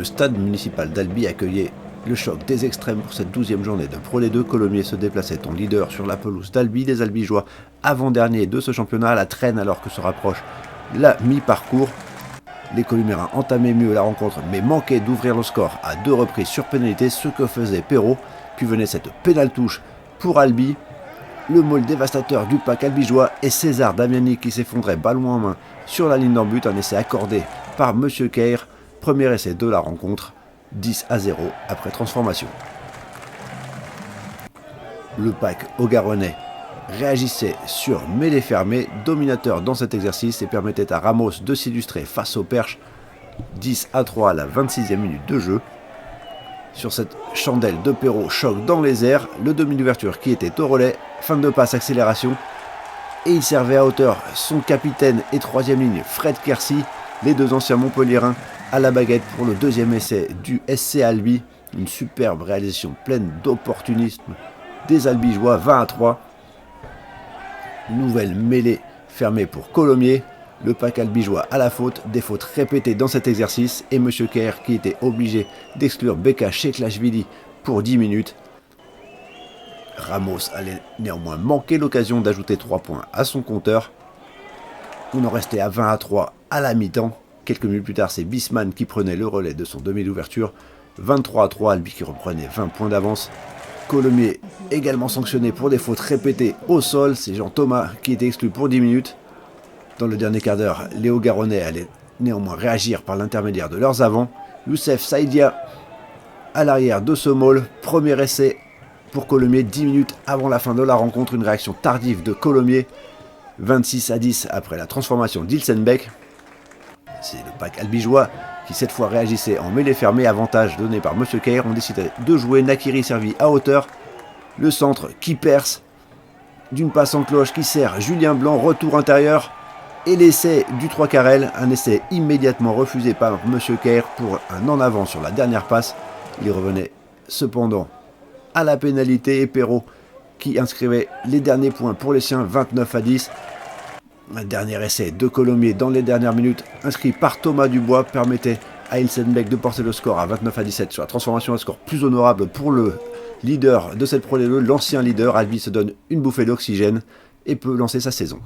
Le stade municipal d'Albi accueillait le choc des extrêmes pour cette 12e journée de Pro D2. Colomiers se déplaçait en leader sur la pelouse d'Albi. Les Albigeois, avant-dernier de ce championnat, à la traîne alors que se rapproche la mi-parcours. Les Colomérins entamaient mieux la rencontre mais manquaient d'ouvrir le score à 2 reprises sur pénalité, ce que faisait Perrault. Puis venait cette pénale-touche pour Albi. Le maul dévastateur du pack albigeois et César Damiani qui s'effondrait ballon en main sur la ligne d'en but. Un essai accordé par Monsieur Keir. Premier essai de la rencontre, 10-0 après transformation. Le pack Augaronnais réagissait sur mêlée fermée, dominateur dans cet exercice et permettait à Ramos de s'illustrer face au Perche. 10-3 à la 26e minute de jeu. Sur cette chandelle de Perrault, choc dans les airs, le demi d'ouverture qui était au relais, fin de passe, accélération, et il servait à hauteur son capitaine et 3e ligne Fred Kersi, les deux anciens Montpelliérains à la baguette pour le 2e essai du SC Albi, une superbe réalisation pleine d'opportunisme des Albigeois, 20-3. Nouvelle mêlée fermée pour Colomiers. Le pack albigeois à la faute, des fautes répétées dans cet exercice et M. Kerr qui était obligé d'exclure Beka Sheklashvili pour 10 minutes. Ramos allait néanmoins manquer l'occasion d'ajouter 3 points à son compteur. On en restait à 20-3 à la mi-temps. Quelques minutes plus tard, c'est Bisman qui prenait le relais de son demi d'ouverture. 23-3, Albi qui reprenait 20 points d'avance. Colomiers également sanctionné pour des fautes répétées au sol. C'est Jean Thomas qui était exclu pour 10 minutes. Dans le dernier quart d'heure, les Augaronnais allaient néanmoins réagir par l'intermédiaire de leurs avants. Youssef Saïdia à l'arrière de ce maul. Premier essai pour Colomiers, 10 minutes avant la fin de la rencontre. Une réaction tardive de Colomiers. 26-10 après la transformation d'Ilsenbeck. C'est le pack albigeois qui cette fois réagissait en mêlée fermée. Avantage donné par M. Keir. On décidait de jouer. Nakiri servi à hauteur. Le centre qui perce. D'une passe en cloche qui sert Julien Blanc. Retour intérieur. Et l'essai du 3 Carrel, un essai immédiatement refusé par M. Keir pour un en avant sur la dernière passe. Il revenait cependant à la pénalité et Perrault qui inscrivait les derniers points pour les siens, 29-10. Un dernier essai de Colomiers dans les dernières minutes, inscrit par Thomas Dubois, permettait à Ilsenbeck de porter le score à 29-17 sur la transformation, un score plus honorable pour le leader de cette Pro D2, l'ancien leader. Albi se donne une bouffée d'oxygène et peut lancer sa saison.